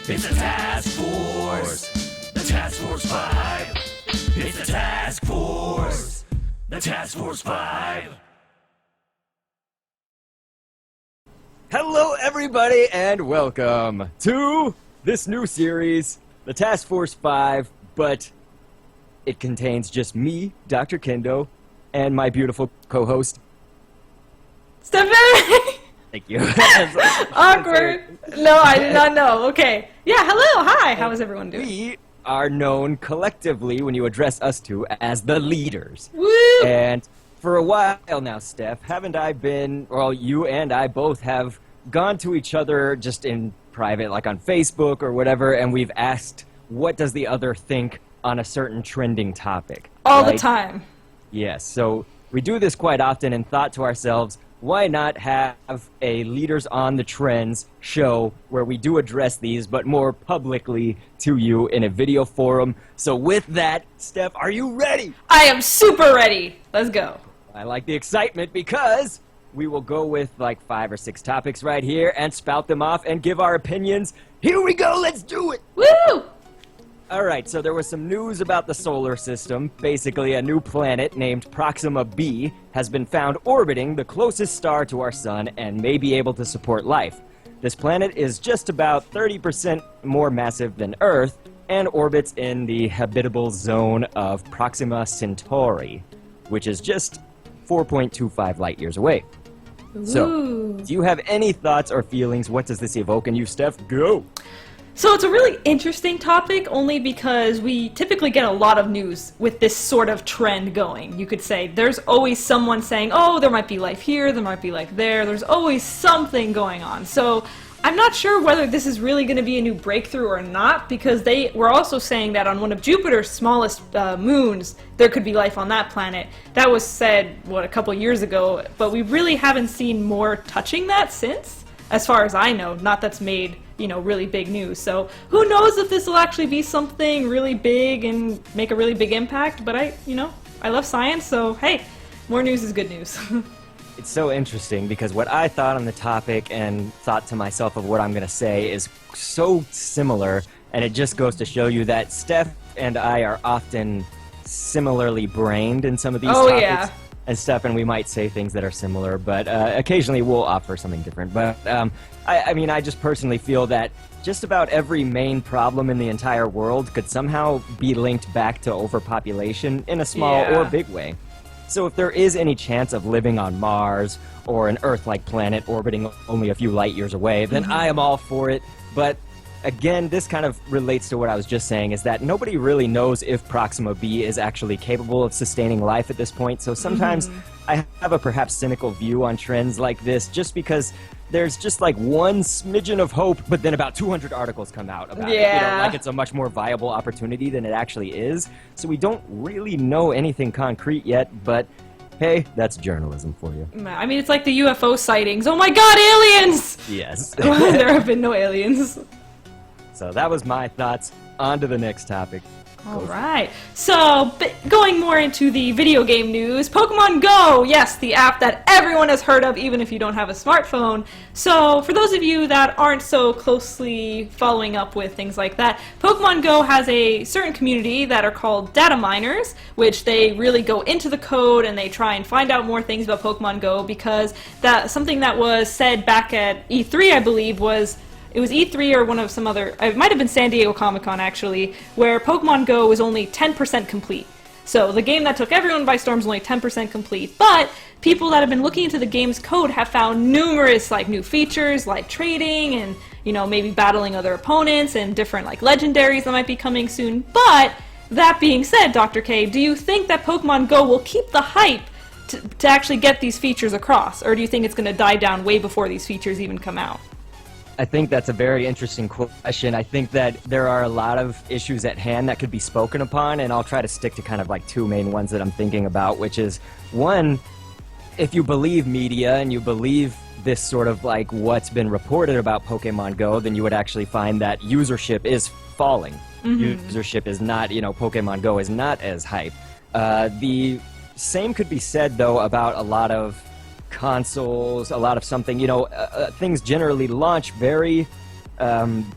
It's the task force. The task force 5. It's the task force. The task force 5. Hello, everybody, and welcome to this new series, the Task Force 5, but it contains just me, Dr. Kendo, and my beautiful co-host, Steph. Thank you. Awkward. No, I did not know. Okay. Yeah, hello, hi. How is everyone doing? We are known collectively, when you address us two, as the leaders. Woo! And for a while now, Steph, haven't I been, well, you and I both have gone to each other just in private, like on Facebook or whatever, and we've asked, what does the other think on a certain trending topic? All right? the time. Yes, so we do this quite often and thought to ourselves, why not have a Leaders on the Trends show where we do address these, but more publicly to you in a video forum? So with that, Steph, are you ready? I am super ready. Let's go. I like the excitement because we will go with like 5 or 6 topics right here and spout them off and give our opinions. Here we go, let's do it! Woo! Alright, so there was some news about the solar system. Basically, a new planet named Proxima b has been found orbiting the closest star to our sun and may be able to support life. This planet is just about 30% more massive than Earth and orbits in the habitable zone of Proxima Centauri, which is just 4.25 light years away. So, Ooh. do you have any thoughts or feelings? What does this evoke in you, Steph? Go! So it's a really interesting topic only because we typically get a lot of news with this sort of trend going. You could say there's always someone saying, oh, there might be life here, there might be life there. There's always something going on. So I'm not sure whether this is really going to be a new breakthrough or not, because they were also saying that on one of Jupiter's smallest moons, there could be life on that planet. That was said, a couple years ago, but we really haven't seen more touching that since, as far as I know. Not that's made, really big news. So who knows if this will actually be something really big and make a really big impact, but I love science, so hey, more news is good news. It's so interesting because what I thought on the topic and thought to myself of what I'm going to say is so similar, and it just goes to show you that Steph and I are often similarly brained in some of these topics. Yeah. And Steph and we might say things that are similar, but occasionally we'll offer something different. But I just personally feel that just about every main problem in the entire world could somehow be linked back to overpopulation in a small or big way. So if there is any chance of living on Mars or an Earth-like planet orbiting only a few light years away, then I am all for it. But again, this kind of relates to what I was just saying, is that nobody really knows if Proxima b is actually capable of sustaining life at this point. So sometimes I have a perhaps cynical view on trends like this just because there's just like one smidgen of hope, but then about 200 articles come out about it. Like it's a much more viable opportunity than it actually is. So we don't really know anything concrete yet, but hey, that's journalism for you. I mean, it's like the UFO sightings. Oh my god, aliens! Yes. There have been no aliens. So that was my thoughts. On to the next topic. Alright, so going more into the video game news, Pokemon Go! Yes, the app that everyone has heard of even if you don't have a smartphone. So for those of you that aren't so closely following up with things like that, Pokemon Go has a certain community that are called data miners, which they really go into the code and they try and find out more things about Pokemon Go, because something that was said back at E3, I believe, it was E3 or one of some other, it might have been San Diego Comic-Con actually, where Pokemon Go was only 10% complete. So the game that took everyone by storm is only 10% complete, but people that have been looking into the game's code have found numerous new features like trading and maybe battling other opponents and different legendaries that might be coming soon. But that being said, Dr. K, do you think that Pokemon Go will keep the hype to actually get these features across, or do you think it's going to die down way before these features even come out? I think that's a very interesting question. I think that there are a lot of issues at hand that could be spoken upon, and I'll try to stick to kind of 2 main ones that I'm thinking about, which is, one, if you believe media and you believe this sort of what's been reported about Pokemon Go, then you would actually find that usership is falling. Usership is not, Pokemon Go is not as hype. The same could be said, though, about a lot of consoles, a lot of something, things generally launch very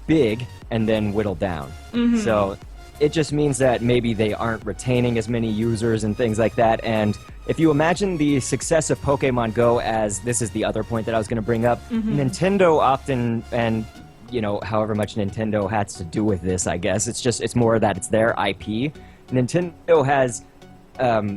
big and then whittle down. So it just means that maybe they aren't retaining as many users and things like that. And if you imagine the success of Pokemon Go as, this is the other point that I was going to bring up, Nintendo often, and you know, however much Nintendo has to do with this, I guess, it's more that it's their IP. Nintendo has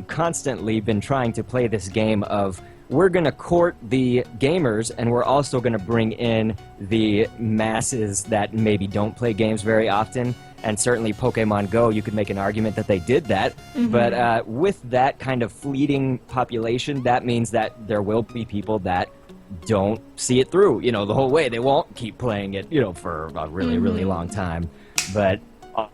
constantly been trying to play this game of, we're going to court the gamers, and we're also going to bring in the masses that maybe don't play games very often. And certainly Pokemon Go, you could make an argument that they did that. But with that kind of fleeting population, that means that there will be people that don't see it through, you know, the whole way. They won't keep playing it, you know, for a really, really long time. But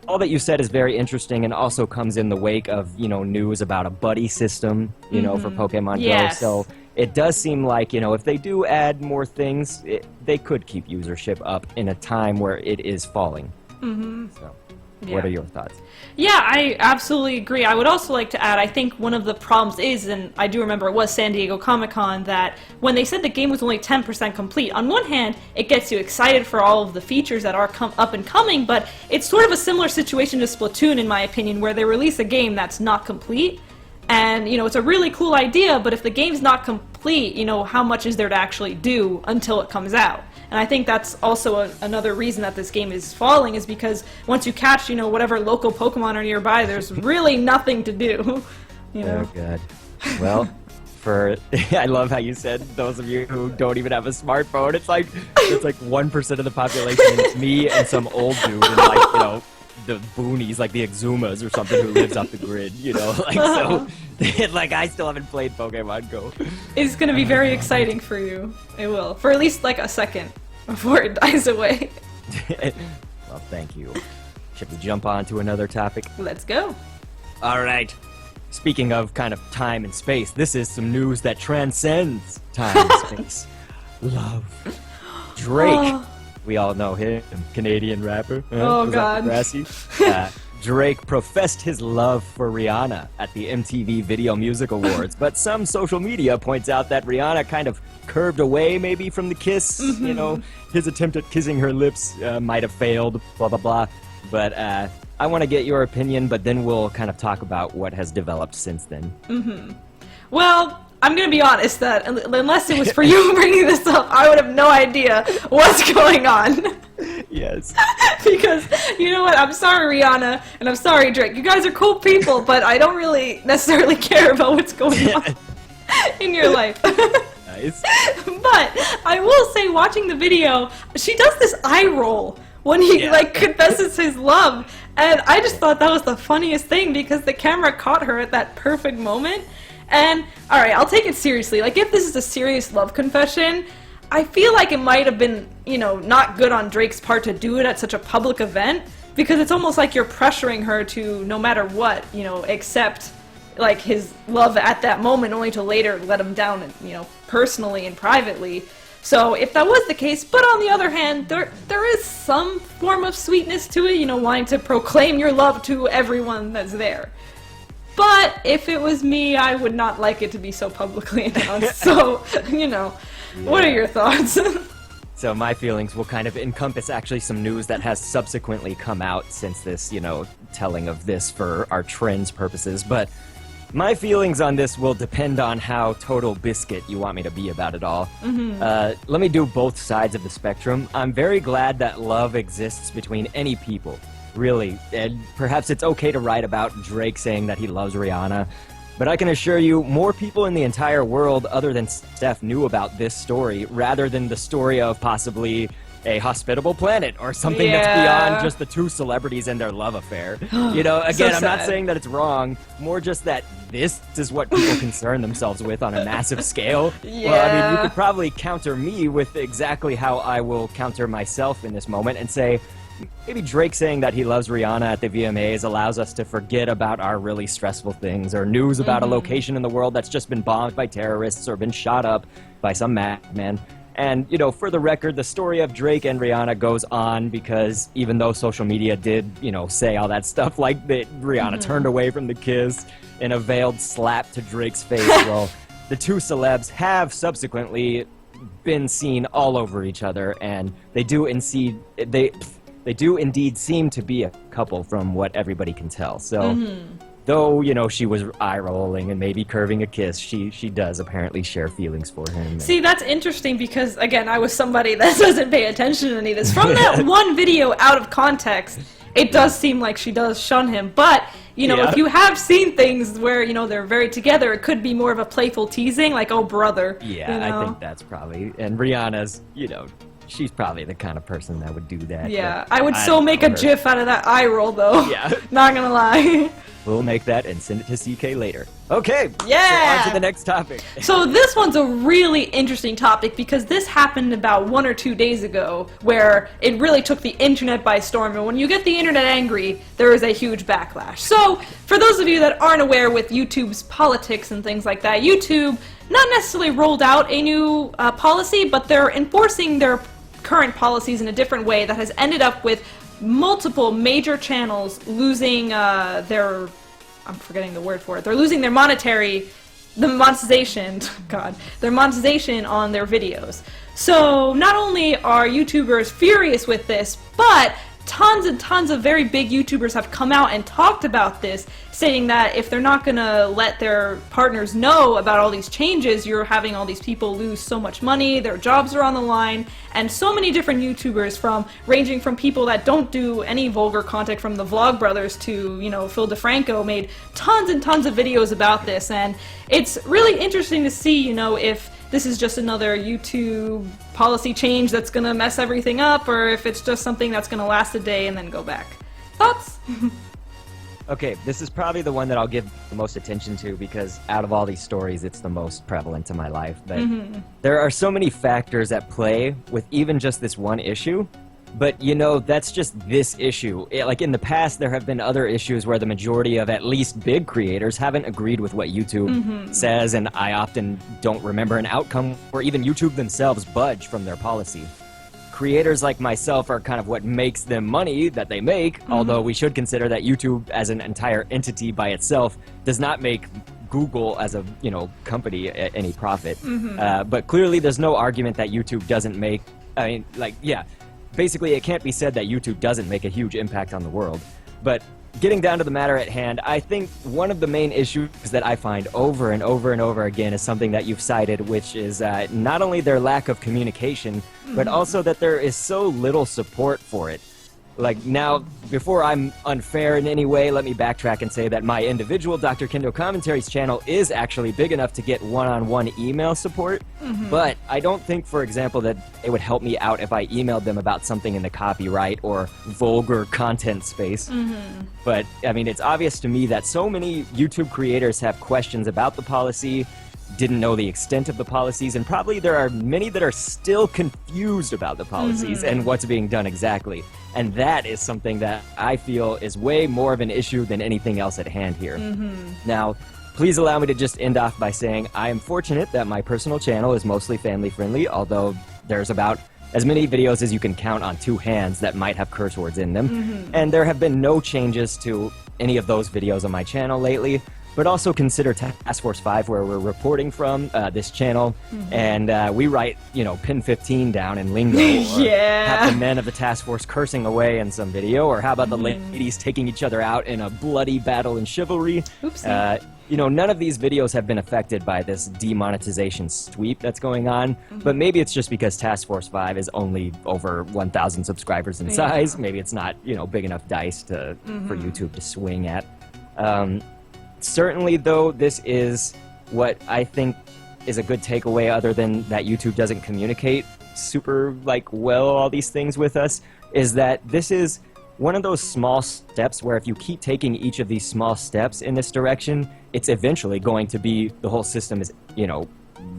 all that you said is very interesting, and also comes in the wake of, you know, news about a buddy system, you know, for Pokemon Go. So it does seem like, you know, if they do add more things, they could keep usership up in a time where it is falling. So, what are your thoughts? Yeah, I absolutely agree. I would also like to add, I think one of the problems is, and I do remember it was San Diego Comic-Con, that when they said the game was only 10% complete, on one hand, it gets you excited for all of the features that are up and coming, but it's sort of a similar situation to Splatoon, in my opinion, where they release a game that's not complete. And, you know, it's a really cool idea, but if the game's not complete, you know, how much is there to actually do until it comes out? And I think that's also another reason that this game is falling, is because once you catch, you know, whatever local Pokemon are nearby, there's really nothing to do, you know? Oh, God. Well, I love how you said, those of you who don't even have a smartphone, it's like 1% of the population, and it's me and some old dude in, like, you know, the boonies, like the Exumas or something, who lives off the grid, you know, like, so, like, I still haven't played Pokemon Go. It's gonna be very exciting for you. It will, for at least like a second before it dies away. Well, thank you. Should we jump on to another topic? Let's go. All right. Speaking of kind of time and space, this is some news that transcends time and space. Love. Drake. We all know him, Canadian rapper. Oh, God. Drake professed his love for Rihanna at the MTV Video Music Awards, but some social media points out that Rihanna kind of curved away maybe from the kiss. You know, his attempt at kissing her lips might have failed, blah, blah, blah. But I want to get your opinion, but then we'll kind of talk about what has developed since then. Well, I'm going to be honest that unless it was for you bringing this up, I would have no idea what's going on. Yes. Because, you know what, I'm sorry, Rihanna, and I'm sorry, Drake. You guys are cool people, but I don't really necessarily care about what's going on in your life. Nice. But I will say, watching the video, she does this eye roll when he, like, confesses his love. And I just thought that was the funniest thing, because the camera caught her at that perfect moment. And, alright, I'll take it seriously. Like, if this is a serious love confession, I feel like it might have been, you know, not good on Drake's part to do it at such a public event, because it's almost like you're pressuring her to, no matter what, you know, accept, like, his love at that moment, only to later let him down, you know, personally and privately. So, if that was the case, but on the other hand, there is some form of sweetness to it, you know, wanting to proclaim your love to everyone that's there. But if it was me, I would not like it to be so publicly announced. So, you know, what are your thoughts? So my feelings will kind of encompass actually some news that has subsequently come out since this, you know, telling of this for our trends purposes. But my feelings on this will depend on how total biscuit you want me to be about it all. Let me do both sides of the spectrum. I'm very glad that love exists between any people. Really, and perhaps it's okay to write about Drake saying that he loves Rihanna, but I can assure you more people in the entire world other than Steph knew about this story rather than the story of possibly a hospitable planet or something that's beyond just the two celebrities and their love affair. You know, again, I'm not saying that it's wrong, more just that this is what people concern themselves with on a massive scale. Well, I mean, you could probably counter me with exactly how I will counter myself in this moment and say, maybe Drake saying that he loves Rihanna at the VMAs allows us to forget about our really stressful things, or news about a location in the world that's just been bombed by terrorists or been shot up by some madman. And, you know, for the record, the story of Drake and Rihanna goes on because even though social media did, you know, say all that stuff, like that Rihanna turned away from the kiss in a veiled slap to Drake's face, well, the two celebs have subsequently been seen all over each other, and they do indeed seem to be a couple from what everybody can tell. So, though, you know, she was eye-rolling and maybe curving a kiss, she does apparently share feelings for him. See, that's interesting because, again, I was somebody that doesn't pay attention to any of this. From that one video out of context, it does seem like she does shun him, but, you know, if you have seen things where, you know, they're very together, it could be more of a playful teasing, like, oh, brother. Yeah, you know? I think that's probably, and Rihanna's, you know, she's probably the kind of person that would do that. Yeah, I would so make a GIF out of that eye roll, though. Yeah. Not gonna lie. We'll make that and send it to CK later. Okay. Yeah. So on to the next topic. So this one's a really interesting topic because this happened about 1 or 2 days ago where it really took the internet by storm. And when you get the internet angry, there is a huge backlash. So for those of you that aren't aware with YouTube's politics and things like that, YouTube not necessarily rolled out a new policy, but they're enforcing their current policies in a different way that has ended up with multiple major channels losing their, I'm forgetting the word for it, they're losing their monetization, God, their monetization on their videos. So not only are YouTubers furious with this, but tons and tons of very big YouTubers have come out and talked about this, stating that if they're not going to let their partners know about all these changes, you're having all these people lose so much money, their jobs are on the line, and so many different YouTubers, ranging from people that don't do any vulgar content, from the Vlogbrothers to, you know, Phil DeFranco, made tons and tons of videos about this, and it's really interesting to see, you know, if this is just another YouTube policy change that's gonna mess everything up, or if it's just something that's gonna last a day and then go back. Thoughts? Okay, this is probably the one that I'll give the most attention to because out of all these stories, it's the most prevalent to my life. But there are so many factors at play with even just this one issue. But, you know, that's just this issue. Like, in the past, there have been other issues where the majority of at least big creators haven't agreed with what YouTube says, and I often don't remember an outcome where even YouTube themselves budge from their policy. Creators like myself are kind of what makes them money that they make, although we should consider that YouTube as an entire entity by itself does not make Google as a, you know, company any profit. But clearly there's no argument that YouTube doesn't make, I mean, like, yeah. Basically, it can't be said that YouTube doesn't make a huge impact on the world. But getting down to the matter at hand, I think one of the main issues that I find over and over and over again is something that you've cited, which is not only their lack of communication, but also that there is so little support for it. Like, now, before I'm unfair in any way, let me backtrack and say that my individual Dr.K and Commentaries channel is actually big enough to get one-on-one email support, but I don't think, for example, that it would help me out if I emailed them about something in the copyright or vulgar content space. But, I mean, it's obvious to me that so many YouTube creators have questions about the policy, didn't know the extent of the policies, and probably there are many that are still confused about the policies and what's being done exactly. And that is something that I feel is way more of an issue than anything else at hand here. Now, please allow me to just end off by saying I am fortunate that my personal channel is mostly family-friendly, although there's about as many videos as you can count on 2 hands that might have curse words in them. And there have been no changes to any of those videos on my channel lately. But also consider Task Force 5, where we're reporting from this channel, and we write, you know, pin 15 down in lingo, or have the men of the task force cursing away in some video, or how about the ladies taking each other out in a bloody battle in chivalry. You know, none of these videos have been affected by this demonetization sweep that's going on, but maybe it's just because Task Force 5 is only over 1,000 subscribers in size. Maybe it's not, you know, big enough dice to for YouTube to swing at. Certainly, though, this is what I think is a good takeaway, other than that YouTube doesn't communicate super, like, well all these things with us, is that this is one of those small steps where if you keep taking each of these small steps in this direction, it's eventually going to be, the whole system is, you know,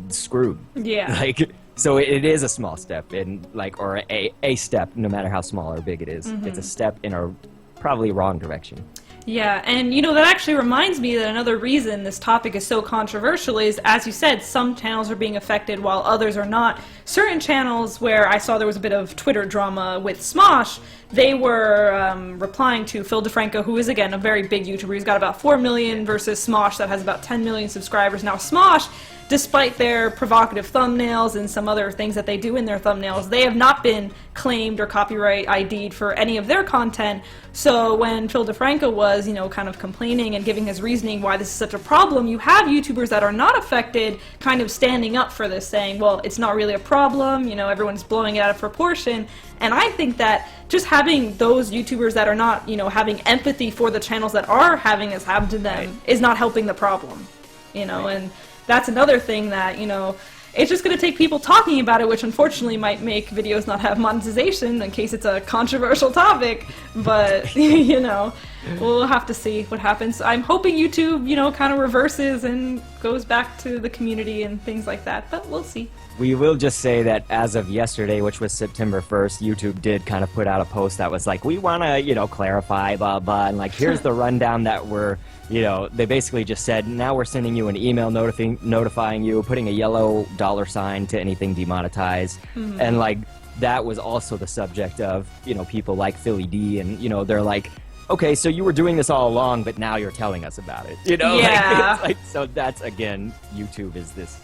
screwed. Like, so it is a small step, in, like, or a step, no matter how small or big it is. It's a step in a probably wrong direction. Yeah, and you know, that actually reminds me that another reason this topic is so controversial is, as you said, some channels are being affected while others are not. Certain channels where I saw there was a bit of Twitter drama with Smosh, they were replying to Phil DeFranco, who is, again, a very big YouTuber. He's got about 4 million versus Smosh that has about 10 million subscribers. Now, Smosh despite their provocative thumbnails and some other things that they do in their thumbnails, they have not been claimed or copyright ID'd for any of their content. So when Phil DeFranco was, you know, kind of complaining and giving his reasoning why this is such a problem, you have YouTubers that are not affected kind of standing up for this, saying, well, it's not really a problem, you know, everyone's blowing it out of proportion. And I think that just having those YouTubers that are not, you know, having empathy for the channels that are having this happen to them is not helping the problem, you know, and that's another thing that, you know, it's just going to take people talking about it, which unfortunately might make videos not have monetization in case it's a controversial topic, but, you know, we'll have to see what happens. I'm hoping YouTube, you know, kind of reverses and goes back to the community and things like that, but we'll see. We will just say that as of yesterday, which was September 1st, YouTube did kind of put out a post that was like, we want to, you know, clarify, blah, blah, and like, here's the rundown that we're, you know, they basically just said, now we're sending you an email notifying you, putting a yellow $sign to anything demonetized. And like, that was also the subject of, you know, people like Philly D, and, you know, they're like, okay, so you were doing this all along, but now you're telling us about it. You know, yeah. like, so that's, again, YouTube is this,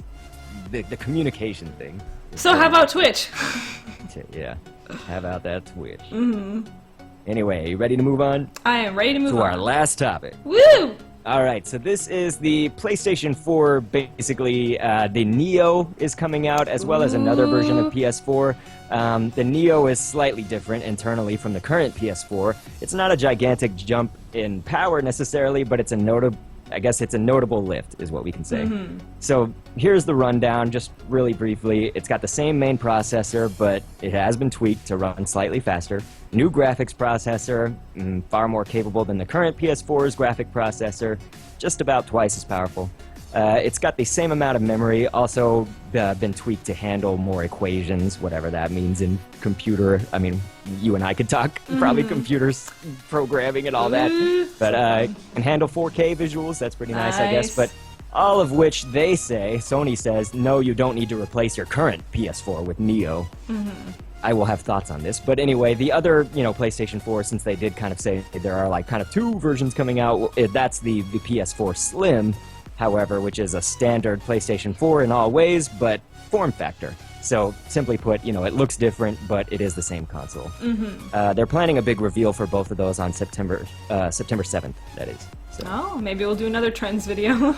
the communication thing. So how about Twitch? Yeah, how about that Twitch? Anyway, you ready to move on? I am ready to move to on. our last topic. Woo! Alright, so this is the PlayStation 4, basically, the Neo is coming out, as well as another version of PS4. The Neo is slightly different internally from the current PS4. It's not a gigantic jump in power necessarily, but it's a notable lift, is what we can say. So here's the rundown, just really briefly. It's got the same main processor, but it has been tweaked to run slightly faster. New graphics processor, far more capable than the current PS4's graphic processor, just about twice as powerful. It's got the same amount of memory, also been tweaked to handle more equations, whatever that means in computer. I mean, you and I could talk probably computers, programming and all that, but can handle 4K visuals. That's pretty nice, I guess. But all of which they say, Sony says, no, you don't need to replace your current PS4 with Neo. I will have thoughts on this, but anyway, the other, you know, PlayStation 4, since they did kind of say there are like kind of two versions coming out, that's the PS4 Slim, however, which is a standard PlayStation 4 in all ways, but form factor. So, simply put, you know, it looks different, but it is the same console. They're planning a big reveal for both of those on September 7th, that is. So. Oh, maybe we'll do another trends video.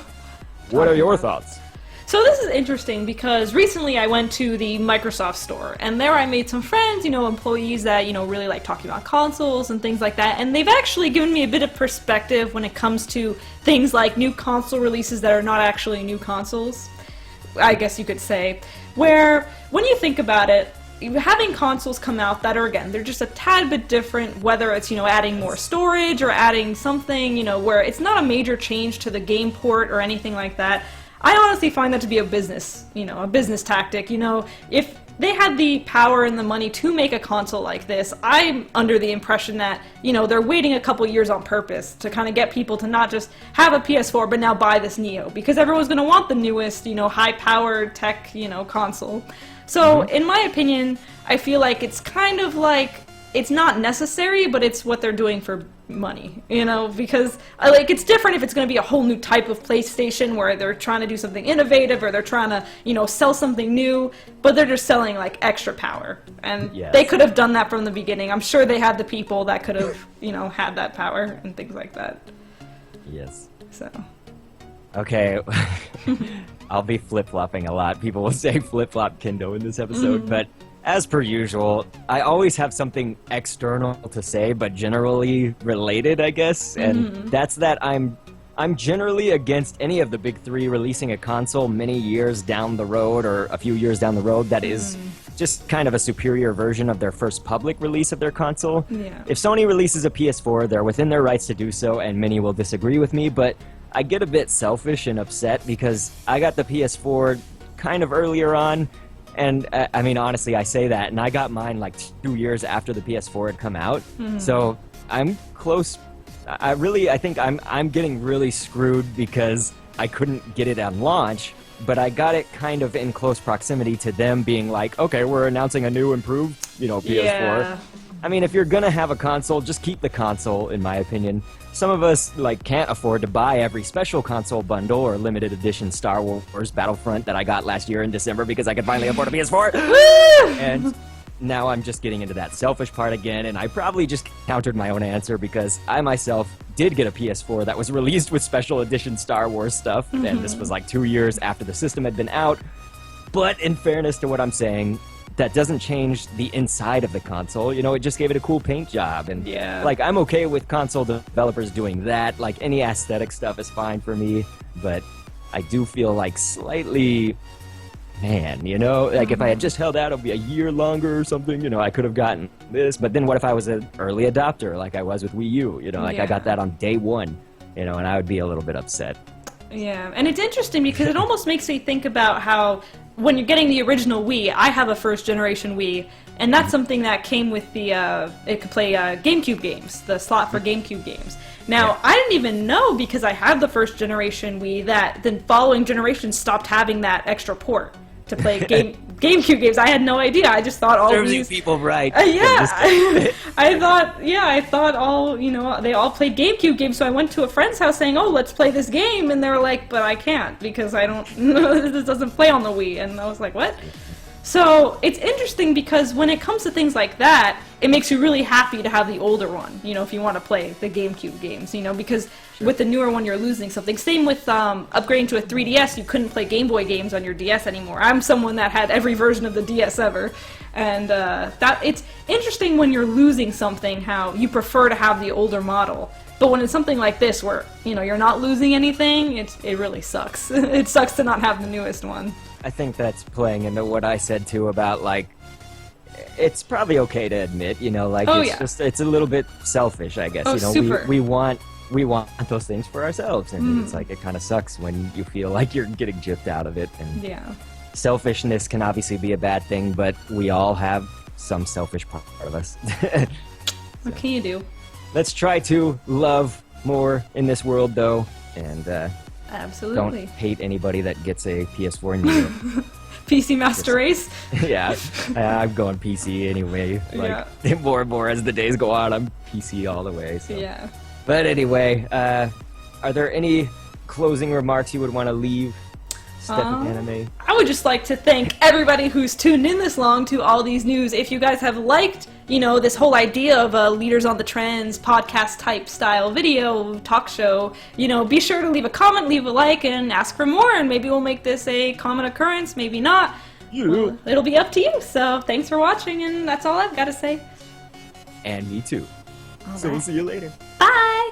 What are your thoughts? So this is interesting because recently I went to the Microsoft store, and there I made some friends, you know, employees that, you know, really like talking about consoles and things like that, and they've actually given me a bit of perspective when it comes to things like new console releases that are not actually new consoles, I guess you could say, where when you think about it, having consoles come out that are, again, they're just a tad bit different, whether it's, you know, adding more storage or adding something, you know, where it's not a major change to the game port or anything like that. I honestly find that to be a business, you know, a business tactic. You know, if they had the power and the money to make a console like this, I'm under the impression that, you know, they're waiting a couple years on purpose to kind of get people to not just have a PS4 but now buy this Neo, because everyone's going to want the newest, you know, high-powered tech, you know, console. So, in my opinion, I feel like it's kind of like, it's not necessary, but it's what they're doing for money, you know, because like it's different if it's going to be a whole new type of PlayStation where they're trying to do something innovative or they're trying to, you know, sell something new, but they're just selling like extra power, and they could have done that from the beginning. I'm sure they had the people that could have, you know, had that power and things like that. Yes. So. Okay. I'll be flip-flopping a lot. People will say flip-flop Kendo in this episode, but as per usual, I always have something external to say, but generally related, I guess, and that's that I'm generally against any of the big three releasing a console many years down the road or a few years down the road that is just kind of a superior version of their first public release of their console. Yeah. If Sony releases a PS4, they're within their rights to do so, and many will disagree with me, but I get a bit selfish and upset because I got the PS4 kind of earlier on. And I mean, honestly, I say that, and I got mine like 2 years after the PS4 had come out. So I'm close. I think I'm getting really screwed because I couldn't get it on launch, but I got it kind of in close proximity to them being like, okay, we're announcing a new improved, you know, PS4. Yeah. I mean, if you're gonna have a console, just keep the console, in my opinion. Some of us, like, can't afford to buy every special console bundle or limited edition Star Wars Battlefront that I got last year in December because I could finally afford a PS4. And now I'm just getting into that selfish part again, and I probably just countered my own answer because I myself did get a PS4 that was released with special edition Star Wars stuff, and this was like 2 years after the system had been out. But in fairness to what I'm saying, that doesn't change the inside of the console. You know, it just gave it a cool paint job. And, like, I'm okay with console developers doing that. Like, any aesthetic stuff is fine for me. But I do feel like slightly, man, you know, like if I had just held out a year longer or something, you know, I could have gotten this. But then what if I was an early adopter like I was with Wii U? You know, like I got that on day one, you know, and I would be a little bit upset. Yeah, and it's interesting because it almost makes me think about how when you're getting the original Wii, I have a first generation Wii, and that's something that came with the, it could play GameCube games, the slot for GameCube games. Now, I didn't even know because I had the first generation Wii that the following generations stopped having that extra port to play GameCube games. I had no idea. I just thought all Serves these people right. I thought all, you know, they all played GameCube games, so I went to a friend's house saying, oh, let's play this game, and they were like, but I can't, because I don't, this doesn't play on the Wii, and I was like, what? So, it's interesting because when it comes to things like that, it makes you really happy to have the older one, you know, if you want to play the GameCube games, you know, because with the newer one, you're losing something. Same with upgrading to a 3DS, you couldn't play Game Boy games on your DS anymore. I'm someone that had every version of the DS ever, and that it's interesting when you're losing something, how you prefer to have the older model. But when it's something like this, where, you know, you're not losing anything, it really sucks. It sucks to not have the newest one. I think that's playing into what I said, too, about, like, it's probably okay to admit, you know, like, it's a little bit selfish, I guess. Oh, you know, super. we want those things for ourselves, and it's like, it kind of sucks when you feel like you're getting gypped out of it. And selfishness can obviously be a bad thing, but we all have some selfish part of us. What can you do? Let's try to love more in this world, though, and absolutely don't hate anybody that gets a PS4 new. PC Master Race? Yeah, I'm going PC anyway. Like, more and more as the days go on, I'm PC all the way. So. Yeah. But anyway, are there any closing remarks you would want to leave, Steph Anime? I would just like to thank everybody who's tuned in this long to all these news. If you guys have liked, you know, this whole idea of a Leaders on the Trends podcast type style video talk show, you know, be sure to leave a comment, leave a like, and ask for more, and maybe we'll make this a common occurrence, maybe not. Well, it'll be up to you. So thanks for watching, and that's all I've got to say. And me too. So we'll see you later. Bye!